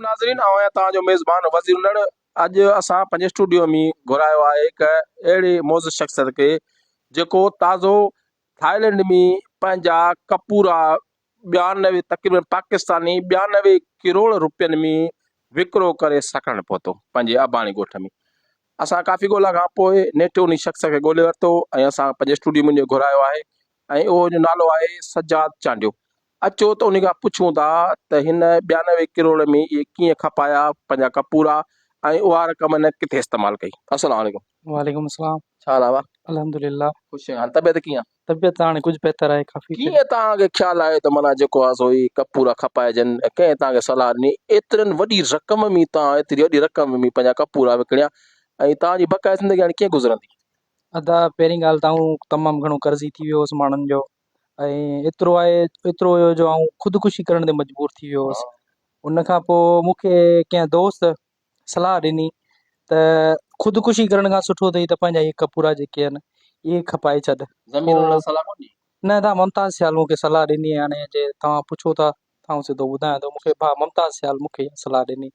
नाज़रीन, आउं आहियां तव्हांजो मेज़बान वज़ीर उलड़। अॼु असां पंहिंजे स्टूडियो में घुरायो आहे हिकु अहिड़ी मौज़ शख़्सियत खे जेको ताज़ो थाईलैंड में पंहिंजा कपूरा 92 तक़रीबन पाकिस्तानी 92 करोड़ रुपयनि में विकिरो करे सघनि पहुतो पंहिंजे अबाणी ॻोठ में। असां काफ़ी ॻोल्हा खां पोइ नेठि उन शख़्स खे ॻोल्हे वरितो ऐं असां पंहिंजे स्टूडियो में घुरायो आहे ऐं उहो जो नालो आहे सजाद चांडियो। अचो त उन खां पुछूं था त हिन 92 करोड़ में इहे कीअं खपाया पंहिंजा कपूरा ऐं उहा रक़म हिन किथे इस्तेमालु कई। अस्सलाम वालेकुम। वालेकुम अस्सलाम। छा हाल आहे भाउ? अल्हम्दुलिल्लाह। ख़ुशि आहियां। तबियत कीअं आहे? तबियत हाणे कुझु बहितर आहे काफ़ी। कीअं तव्हांखे ख़्यालु आहे त माना जेको आहे सो कपूरा खपाइजनि ऐं कंहिं तव्हांखे सलाह ॾिनी एतिरनि वॾी रक़म में तव्हां एतिरी वॾी रक़म में पंहिंजा कपूरा विकिणिया ऐं तव्हांजी बक़ाया ज़िंदगी हाणे कीअं गुज़रंदी? अदा पहिरीं ॻाल्हि त आऊं तमामु घणो कर्ज़ी थी वियो हुउसि माण्हुनि जो ऐं एतिरो हुयो जो आऊं ख़ुदकुशी करण ते मजबूर थी वियो हुउसि। उन खां पोइ मूंखे कंहिं दोस्त सलाह ॾिनी त ख़ुदकुशी करण खां सुठो अथई त पंहिंजा इहे कपूरा जेके आहिनि इहे खपाए छॾ। न तव्हां मुमताज़ सियाल मूंखे सलाह ॾिनी। हाणे जे तव्हां पुछो था तव्हां सिधो ॿुधायां थो। मूंखे भाउ मुमताज़ सियाल मूंखे सलाह ॾिनी।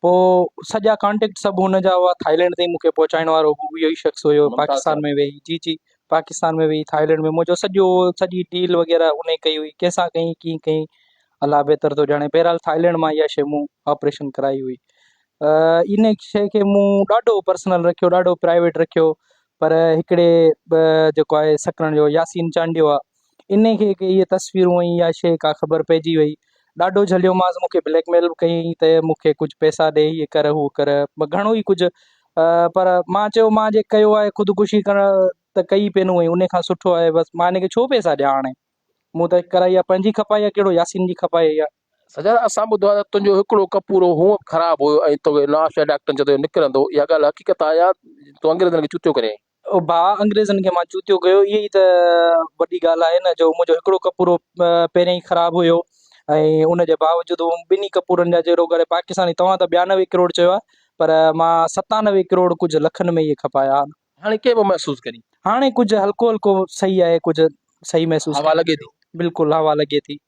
पोइ सॼा कॉन्टेक्ट सभु हुन जा हुआ थाईलैंड ताईं मूंखे पहुचाइण वारो इहो ई शख़्स हुयो। पाकिस्तान में वेही जी पाकिस्तान में वेही थाईलैंड में मुंहिंजो सॼी डील वग़ैरह उन कई हुई। कंहिंसां कई कीअं कई अलाह बहितर थो ॼाणे। बहरहाल थाईलैंड मां इहा शइ मूं ऑपरेशन कराई हुई। इन शइ खे मूं ॾाढो पर्सनल रखियो, ॾाढो प्राइवेट रखियो। पर हिकिड़े जेको आहे सकरण जो यासीन चांडियो आहे इन खे इहे तस्वीरूं ऐं इहा शइ का ख़बर पइजी वई। ॾाढो झलियोमांसि, मूंखे ब्लैकमेल कई त मूंखे कुझु पैसा ॾे, हीअ कर हू कर, घणो ई कुझु। पर मां चयो मां जे कयो आहे ख़ुदकुशी करण त कई पेनूं ऐं उन खां सुठो आहे बसि मां हिनखे छो पैसा ॾियां। हाणे मूं त कराई आहे, पंहिंजी खपाई आहे, कहिड़ो यासीन जी खपाई आहे। सजा असां ॿुधो आहे त तुंहिंजो हिकिड़ो कपूरो हूअं ख़राबु हुयो ऐं तोखे नाश डॉक्टरनि चयो निकिरंदो। इहा ॻाल्हि हक़ीक़त आहे या तूं अंग्रेज़नि खे चूतियो करे? भाउ अंग्रेज़नि खे मां चूतियो कयो, इहा ई त वॾी ॻाल्हि आहे न। जो मुंहिंजो हिकिड़ो कपूरो पहिरियों ई ख़राबु हुयो ऐं उनजे बावजूदि ॿिन्ही कपूरनि जा जहिड़ो करे पाकिस्तानी तव्हां त 92 करोड़ चयो आहे पर मां 97 करोड़ कुझु लखनि में इहे खपाया। हाणे कीअं महसूसु करी? हाणे कुझु हल्को हल्को सही आहे, कुझु सही महसूसु हवा लॻे थी? बिल्कुलु हवा लॻे थी।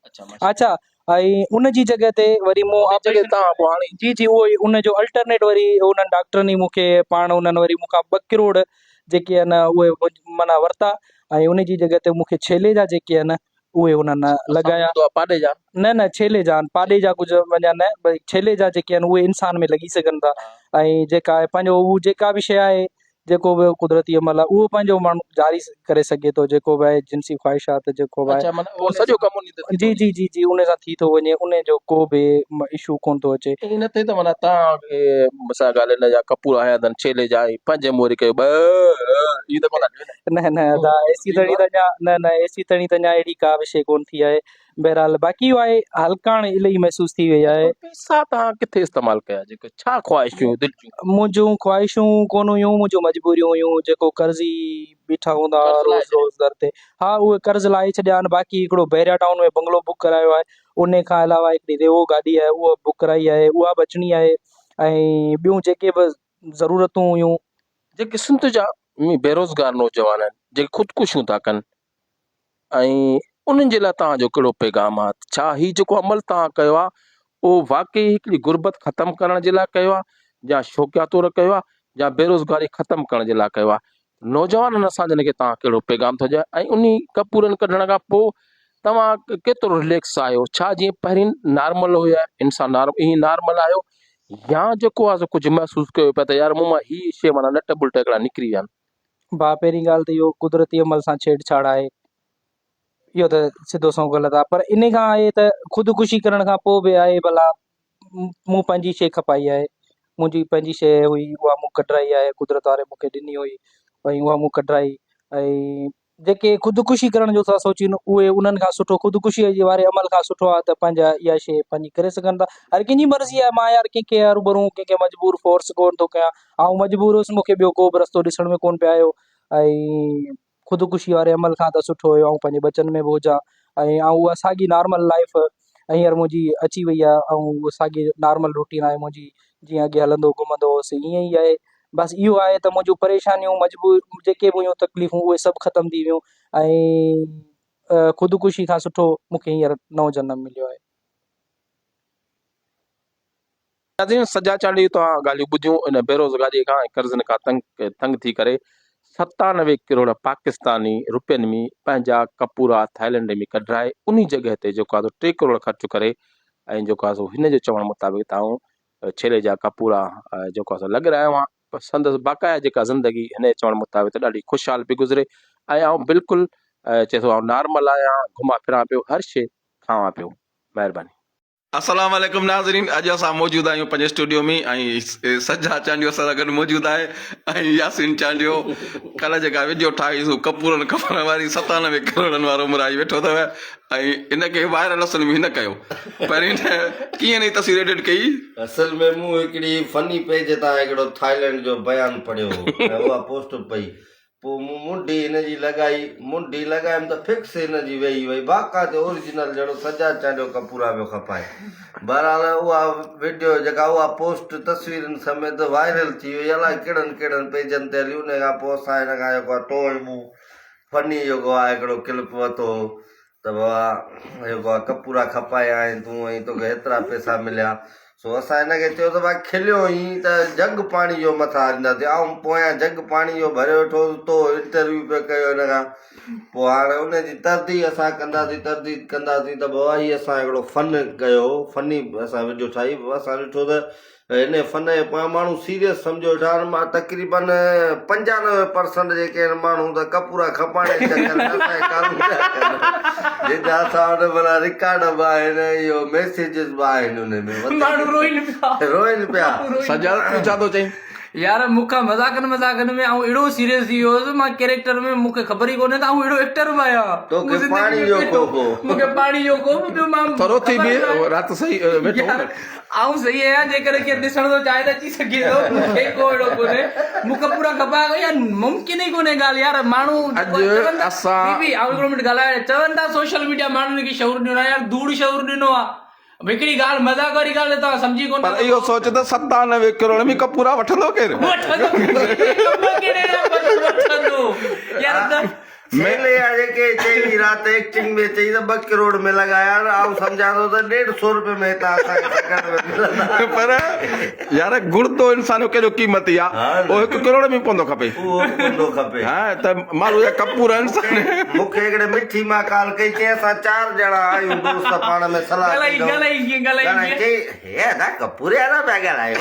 अच्छा ऐं उनजी जॻह ते वरी मूं जी उहो ई उनजो अल्टरनेट वरी उन्हनि डॉक्टरनि मूंखे पाण उन्हनि वरी मूंखां 2 करोड़ जेके आहिनि उहे माना वरिता ऐं उनजी जॻह ते मूंखे छेले जा जेके आहिनि उहे उन्हनि लॻाया। पाॾे जा? न छेले जा पाॾे जा कुझु वञा न, भई छेले जा जेके आहिनि उहे इंसान में लॻी सघनि था। ऐं जेका आहे पंहिंजो उहा जेका बि शइ आहे जेको बि कुदरती अमल आहे उहो पंहिंजो माण्हू जारी करे सघे थो। जेको बि आहे जिनसी ख़्वाहिशात जेको बि आहे जी उन सां थी थो वञे, उन जो को बि इशू कोन थो अचे। इन ते त माना तव्हांखे मिसाल ॻाल्हि हिन जा कपूर आया अथनि छेले जा पंज मोरी कयो न एसी तणी त न एसी तणी त अहिड़ी का बि शइ कोन थी आहे। बहरहाल बाक़ी इहो आहे हल्काण इलाही महसूस थी वई आहे। पैसा तव्हां किथे इस्तेमालु कया? जेके छा ख़्वाहिशूं दिलि जूं? मुंहिंजूं ख़्वाहिशूं कोन हुयूं, मुंहिंजूं मजबूरियूं हुयूं। जेको कर्ज़ी बीठा हूंदा रोज़ दर ते, हा उहे कर्ज़ लाहे छॾिया आहिनि। बाक़ी हिकिड़ो बैरिया टाउन में बंगलो बुक करायो आहे। उन खां अलावा हिकिड़ी रेवो गाॾी आहे उहा बुक कराई आहे, उहा बि अचणी आहे। ऐं ॿियूं जेके बि ज़रूरतूं हुयूं। जेके सिंध जा बेरोज़गार नौजवान आहिनि जेके ख़ुदकुशियूं था कनि ऐं उन्हनि जे लाइ तव्हांजो कहिड़ो पैगाम आहे? छा हीउ जेको अमल तव्हां कयो आहे उहो वाक़ई हिकिड़ी गुरबत ख़तमु करण जे लाइ कयो आहे या शौक़िया तौरु कयो आहे या बेरोज़गारी ख़तमु करण जे लाइ कयो आहे? नौजवाननि असांजनि खे तव्हां कहिड़ो पैगाम थो ॾियो ऐं उन कपूरनि कढण खां पोइ तव्हां केतिरो रिलैक्स आहियो? छा जीअं पहिरीं नॉर्मल हुया इंसान ईअं नॉर्मल आहियो या जेको आहे कुझु महसूसु कयो पिया त यार मूं मां हीअ शइ माना नट बुल्ट हिकिड़ा निकिरी विया आहिनि? भाउ पहिरीं ॻाल्हि त इहो कुदरती अमल सां छेड़छाड़ आहे, इहो त सिधो सो ग़लति आहे। पर इन खां आहे त ख़ुदकुशी करण खां पोइ बि आहे भला मूं पंहिंजी शइ खपाई आहे, मुंहिंजी पंहिंजी शइ हुई उहा मूं कढाई आहे, कुदरत वारे मूंखे ॾिनी हुई ऐं उहा मूं कढाई। ऐं जेके ख़ुदकुशी करण जो था सोचीनि उहे उन्हनि खां सुठो ख़ुदकुशीअ जे वारे अमल खां सुठो आहे त पंहिंजा इहा शइ पंहिंजी करे सघनि था। हर कंहिंजी मर्ज़ी आहे। मां यार कंहिंखे रूबरू कंहिंखे मजबूर फोर्स कोन थो कयां। ऐं मजबूर हुउसि, मूंखे ॿियो को बि रस्तो ॾिसण में कोन पियो आयो ऐं ख़ुदकुशी वारे अमल खां त सुठो हुयो ऐं पंहिंजे बचनि में बि हुजां ऐं उहा साॻी नॉर्मल लाइफ हींअर मुंहिंजी अची वई आहे ऐं उहा साॻी नॉर्मल रूटीन आहे मुंहिंजी। जीअं अॻे हलंदो घुमंदो हुउसि ईअं ई आहे। बसि इहो आहे त मुंहिंजूं परेशानियूं मजबूर जेके बि हुयूं तकलीफ़ूं उहे सभु ख़तमु थी वियूं ऐं ख़ुदकुशी खां सुठो मूंखे हींअर नओं जनम मिलियो आहे। नाज़रीन सॼा चांडी तव्हां ॻाल्हियूं ॿुधियूं इन बेरोज़गारी खां कर्ज़नि खां तंग थी करे 97 करोड़ पाकिस्तानी रुपयनि में पंहिंजा कपूरा थाईलैंड में कढाए उन जॻह ते जेको आहे 3 करोड़ ख़र्च करे ऐं जेको आहे हिन जे चवण मुताबिक़ तव्हां छेले जा कपूरा जेको आहे लॻ रहिया हुआ पर संदसि बाक़ाया जेका ज़िंदगी हिन जे चवण मुताबिक़ ॾाढी ख़ुशहाल पई गुज़रे ऐं आउं बिल्कुलु चए थो नॉर्मल आहियां घुमां फिरां पियो हर शइ खावां पियो महिरबानी। अस्सलाम वालेकुम नाज़रीन, अॼु असां मौजूदु आहियूं पंहिंजे स्टूडियो में ऐं सज्जा चांडियो असां सां गॾु मौजूदु आहे ऐं यासीन चांडियो कल्ह जेका वीडियो ठाहीसीं कपूरनि खपण वारी 97 करोड़नि वारो मुराई वेठो अथव ऐं इनखे वायरल असल में हिन कयो पर हिन कीअं न तस्वीर एडिट कई। असल में मूं हिकिड़ी फनी पेज तां हिकिड़ो थाईलैंड जो बयानु पढ़ियो ऐं उहा पोस्ट पई पोइ मूं मुंडी हिनजी लॻायमि त फिक्स हिनजी वेही बाक़ाइदे ओरिजिनल जहिड़ो सॼा चांडियो कपूरा पियो खपाए। बहरहाल उहा वीडियो जेका उहा पोस्ट तस्वीरनि समेत वायरल थी वई अलाए कहिड़नि पेजनि ते हली। उन खां पोइ असां हिन खां जेको आहे तो मूं फनी जेको आहे हिकिड़ो क्लिप वरितो त बाबा जेको आहे कपूरा खपाया ऐं तूं ऐं तोखे हेतिरा पैसा मिलिया। सो असां हिनखे चयो त भाई खिलियो ई त जग पाणी जो मथां हलंदासीं ऐं पोयां जग पाणी जो भरे वेठो तो इंटरव्यू पियो कयो हिन खां पोइ हाणे उनजी तरदीद असां कंदासीं त बाबा ही असां हिकिड़ो फन कयो फनी असां वीडियो ठाही असां ॾिठो त हिन फन जे पोयां माण्हू सीरियस सम्झो वेठा मां तक़रीबन 95% जेके आहिनि माण्हू त कपूरा खपाइण जी जेका असां हुन भला रिकॉर्ड बि आहिनि इहो मैसेजिस बि आहिनि हुन में रोइन पिया सॼा तूं छा थो चईं यार मूंखां मज़ाकनि में आऊं एॾो सीरियस थी वियोसि मां कैरेक्टर में मूंखे ख़बर ई कोन्हे त आऊं एॾो एक्टर बि आहियां तोखे पाणी जो कोपो मूंखे पाणी जो कोप ॿियो मां थोरो थी बि राति सही वेठो आऊं सही आहियां जेकर केरु ॾिसण थो चाहे त अची सघे थो मूंखे को अहिड़ो कोन्हे मूंखे पूरा खपाए यार मुमकिन ई कोन्हे ॻाल्हि यार माण्हू अॼु असां हिकिड़ो मिंट ॻाल्हाए चवनि था सोशल मीडिया माण्हुनि खे शऊर ॾिनो आहे यार धूड़ शऊर ॾिनो आहे हिकिड़ी ॻाल्हि मज़ाक वारी ॻाल्हि तव्हां सम्झी कोन पर इहो सोच त 97 करोड़ में कपूरा वठंदो केरु यार मेले जेके चई राति एक्टिंग में चई त 2 करोड़ में लॻाया आउं सम्झां थो त 150 रुपए में तव्हां पर यार गुर्दो इंसान जो केॾो क़ीमती आहे उहो 1 करोड़ में पवंदो खपे हा त माण्हू जा कपूर इंसान मूंखे हिकिड़े मिठी मां कॉल कई चई असां 4 ॼणा आहियूं दोस्त पाण में सलाह कपूरे वारा पिया ॻाल्हायो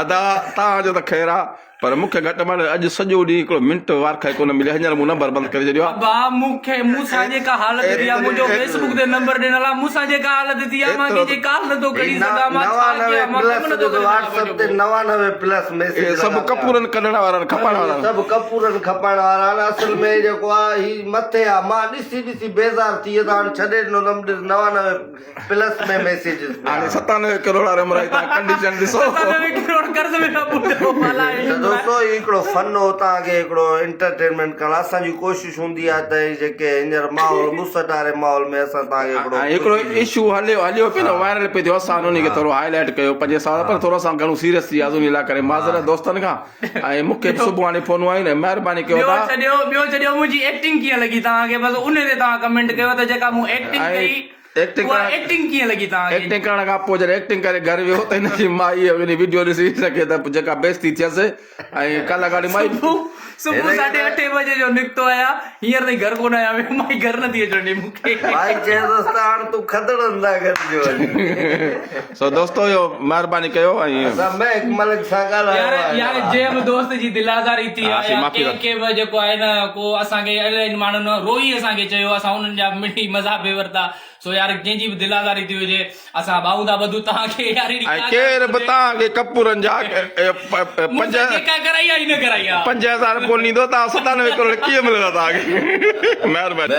अदा तव्हांजो त ख़ैर आहे पर मूंखे घटि में अॼु सॼो ॾींहुं हिकिड़ो मिंट वारखाई कोन मिलियो हींअर मूं नंबर बंदि करे छॾियो आहे मूंसां जेका हालत थी आहे मुंहिंजो फेसबुक ते नंबर ॾिनल आहे मूंसां जेका हालत थी आहे मां कंहिंजी कॉल नथो करी सघां 99 प्लस मैसेज सभु कपूरनि कढण वारा खपण वारा सभु कपूरनि खपाइण वारा असल में जेको आहे ही मथे आहे मां ॾिसी बेज़ार थी वियो हाणे छॾे ॾिनो 99 प्लस में मैसेज हाणे 97 करोड़ वारे मुराई तव्हां कंडीशन ॾिसो 97 करोड़ कर्ज़ में न दोस्तो हिकिड़ो फन हो तव्हांखे हिकिड़ो एंटरटेनमेंट करणु असांजी कोशिशि हूंदी आहे त जेके हींअर माहौल मुसट वारे माहौल में असां तव्हांखे हिकिड़ो इशू हलियो पियो न वायरल पियो थियो असां उनखे थोरो हाईलाइट कयो 5 साल पर थोरो असां घणो सीरियस थी वियासीं उन लाइ करे माज़रत दोस्तनि खां ऐं मूंखे बि सुबुह हाणे फोनूं आयूं न महिरबानी कयो ॿियो छॾियो मुंहिंजी एक्टिंग कीअं लॻी तव्हांखे बसि उन ते तव्हां कमेंट कयो त जेका मूं एक्टिंग कई एक्टिंग कीअं लॻी तव्हांखे एक्टिंग करण खां पोइ जॾहिं एक्टिंग करे घर वियो त हिनजी माई वीडियो ॾिसी सघे त जेका बेइज़ती थियसि ऐं कल्ह गाड़ी माई सुबुह 8:30 बजे जो निकितो आहियां हींअर ताईं घर कोन आहियां माई घर नथी अचणी मूंखे भाई चयोसि त हाणे तूं खदड़नि था गॾिजो सो दोस्तो इहो महिरबानी कयो ऐं महक मलिक सां ॻाल्हायो यार जंहिं बि दोस्त जी दिलाज़ारी थी आहे कंहिंखे बि जेको आहे न को असांखे अहिड़े माण्हुनि रोई असांखे चयो असां उन्हनि जा मिठी मज़ाक बि वरिता सो यार जंहिंजी बि दिलाज़ारी थी हुजे असां ॿाहूं था ॿधूं तव्हांखे यार केरु बि तव्हांखे कपूरनि जा 5000 कोन ॾींदो तव्हां 97 करोड़ कीअं मिलंदा तव्हांखे महिरबानी